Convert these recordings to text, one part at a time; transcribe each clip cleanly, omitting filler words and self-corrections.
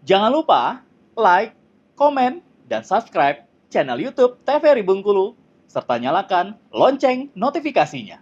Jangan lupa like, komen, dan subscribe channel YouTube TVRI Bengkulu, serta nyalakan lonceng notifikasinya.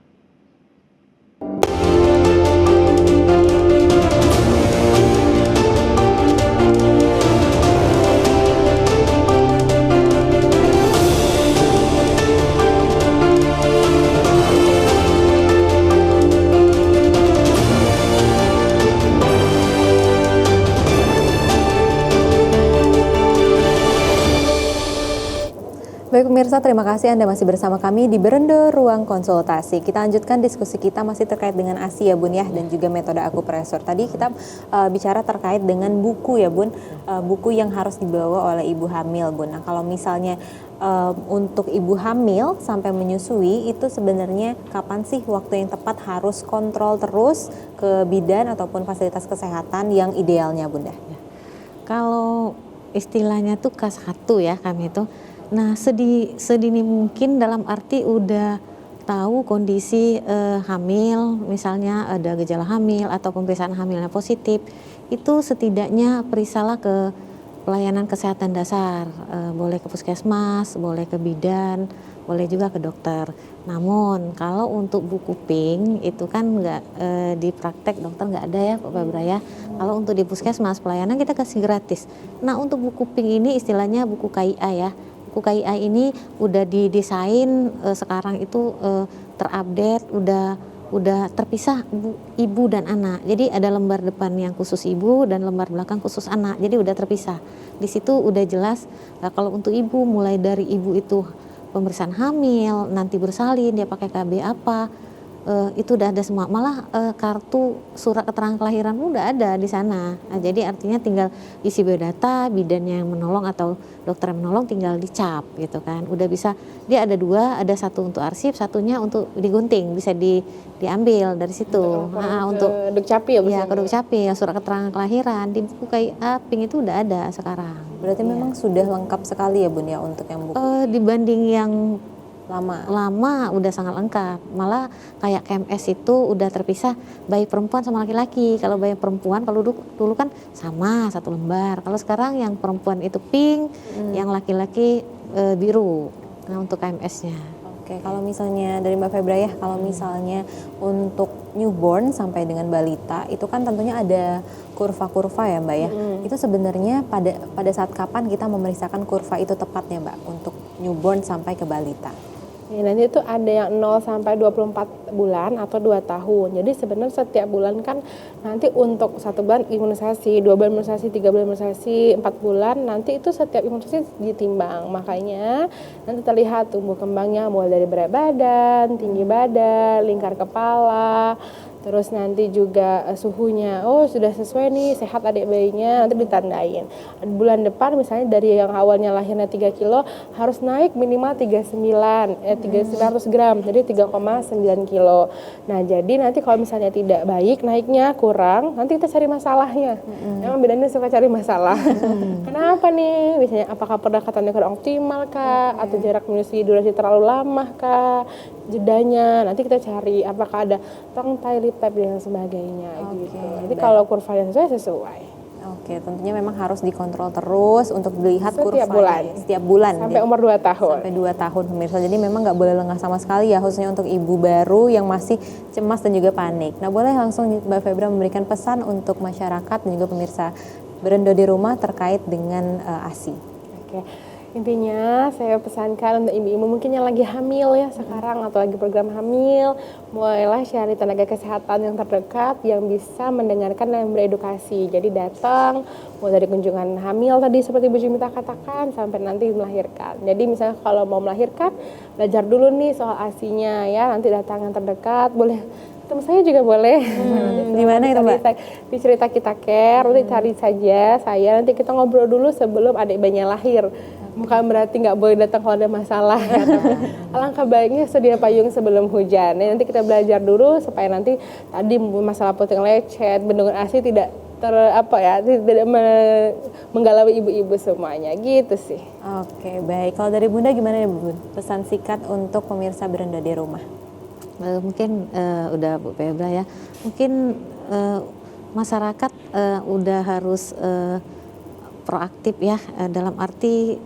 Baik pemirsa, terima kasih Anda masih bersama kami di Berendo Ruang Konsultasi. Kita lanjutkan diskusi kita masih terkait dengan ASI ya Bun ya, dan juga metode akupresur. Tadi kita bicara terkait dengan buku ya Bun, buku yang harus dibawa oleh ibu hamil Bun. Nah kalau misalnya untuk ibu hamil sampai menyusui itu sebenarnya kapan sih waktu yang tepat harus kontrol terus ke bidan ataupun fasilitas kesehatan yang idealnya Bunda? Kalau istilahnya tuh K1 ya kami itu. Nah sedini mungkin dalam arti udah tahu kondisi hamil, misalnya ada gejala hamil atau pemeriksaan hamilnya positif, itu setidaknya periksalah ke pelayanan kesehatan dasar, boleh ke puskesmas, boleh ke bidan, boleh juga ke dokter. Namun kalau untuk buku pink itu kan nggak di praktek dokter nggak ada ya Pak Babra ya. Kalau untuk di puskesmas pelayanan kita kasih gratis. Nah untuk buku pink ini istilahnya buku KIA ya. Buku KIA ini udah didesain sekarang itu terupdate, udah terpisah ibu dan anak. Jadi ada lembar depan yang khusus ibu dan lembar belakang khusus anak. Jadi udah terpisah. Di situ udah jelas kalau untuk ibu mulai dari ibu itu pemeriksaan hamil, nanti bersalin dia pakai KB apa, itu udah ada semua. Malah kartu surat keterangan kelahiran udah ada di sana. Nah, jadi artinya tinggal isi biodata, bidannya yang menolong atau dokter yang menolong tinggal dicap gitu kan. Udah bisa, dia ada dua, ada satu untuk arsip, satunya untuk digunting, bisa diambil dari situ. Untuk Dukcapil ya ke Dukcapil, surat keterangan kelahiran di buku KIA Pink itu udah ada sekarang. Berarti memang sudah lengkap sekali ya Bun ya untuk yang buku dibanding yang lama udah sangat lengkap. Malah kayak KMS itu udah terpisah bayi perempuan sama laki-laki. Kalau bayi perempuan kalau dulu kan sama satu lembar. Kalau sekarang yang perempuan itu pink, yang laki-laki biru. Nah untuk KMS-nya. Oke, kalau misalnya dari Mbak Febra ya, kalau misalnya untuk newborn sampai dengan balita itu kan tentunya ada kurva-kurva ya Mbak ya. Itu sebenarnya pada saat kapan kita memeriksakan kurva itu tepatnya Mbak untuk newborn sampai ke balita? Ya, nanti itu ada yang 0 sampai 24 bulan atau 2 tahun. Jadi sebenarnya setiap bulan kan nanti untuk 1 bulan imunisasi, 2 bulan imunisasi, 3 bulan imunisasi, 4 bulan nanti itu setiap imunisasi ditimbang. Makanya nanti terlihat tumbuh kembangnya mulai dari berat badan, tinggi badan, lingkar kepala, terus nanti juga suhunya, oh sudah sesuai nih, sehat adik bayinya, nanti ditandain. Bulan depan misalnya dari yang awalnya lahirnya 3 kilo, harus naik minimal 300 gram, jadi 3,9 kilo. Nah jadi nanti kalau misalnya tidak baik, naiknya kurang, nanti kita cari masalahnya. Emang bedanya suka cari masalah. Kenapa nih? Misalnya apakah pendekatannya kurang optimal kah? Atau jarak menyusui durasi terlalu lama kah? Jedanya, nanti kita cari apakah ada tongue tie lip tap dan sebagainya gitu. Jadi kalau kurvanya sesuai. Oke, tentunya memang harus dikontrol terus untuk dilihat setiap kurvanya setiap bulan sampai umur 2 tahun. Sampai 2 tahun pemirsa. Jadi memang nggak boleh lengah sama sekali ya, khususnya untuk ibu baru yang masih cemas dan juga panik. Nah, boleh langsung Mbak Febra memberikan pesan untuk masyarakat dan juga pemirsa Berendo di rumah terkait dengan ASI. Oke. Intinya saya pesankan untuk ibu-ibu mungkin yang lagi hamil ya sekarang atau lagi program hamil, mulailah cari tenaga kesehatan yang terdekat yang bisa mendengarkan dan beredukasi. Jadi datang mulai dari kunjungan hamil tadi seperti Bu Jumita katakan sampai nanti melahirkan. Jadi misalnya kalau mau melahirkan belajar dulu nih soal ASI-nya ya, nanti datang yang terdekat, boleh teman saya juga boleh. Di mana itu Mbak? Di Cerita Kita Care, nanti cari saja saya, nanti kita ngobrol dulu sebelum adik bayinya lahir. Bukan berarti nggak boleh datang kalau ada masalah. Alangkah baiknya sedia payung sebelum hujan. Nanti kita belajar dulu supaya nanti tadi masalah puting lecet, bendungan ASI tidak tidak menggalau ibu-ibu semuanya gitu sih. Oke, baik. Kalau dari Bunda gimana ya Bun? Pesan singkat untuk pemirsa Berendo di rumah. Mungkin udah Bu Febra ya. Mungkin masyarakat udah harus proaktif ya, dalam arti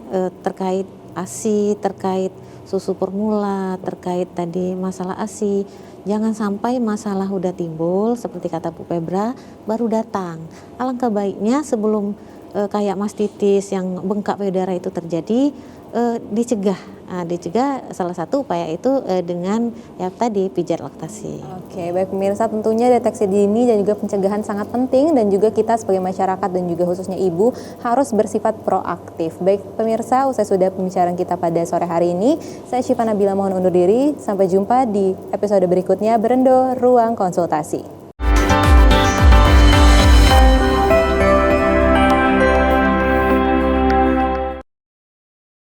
terkait ASI, terkait susu formula, terkait tadi masalah ASI. Jangan sampai masalah udah timbul seperti kata Bu Febra baru datang. Alangkah baiknya sebelum kayak mastitis yang bengkak payudara itu terjadi, dicegah. Dicegah salah satu upaya itu dengan ya tadi pijat laktasi. Oke, baik pemirsa, tentunya deteksi dini dan juga pencegahan sangat penting dan juga kita sebagai masyarakat dan juga khususnya ibu harus bersifat proaktif. Baik pemirsa, usai sudah pembicaraan kita pada sore hari ini, saya Syifa Nabila mohon undur diri. Sampai jumpa di episode berikutnya Berendo Ruang Konsultasi.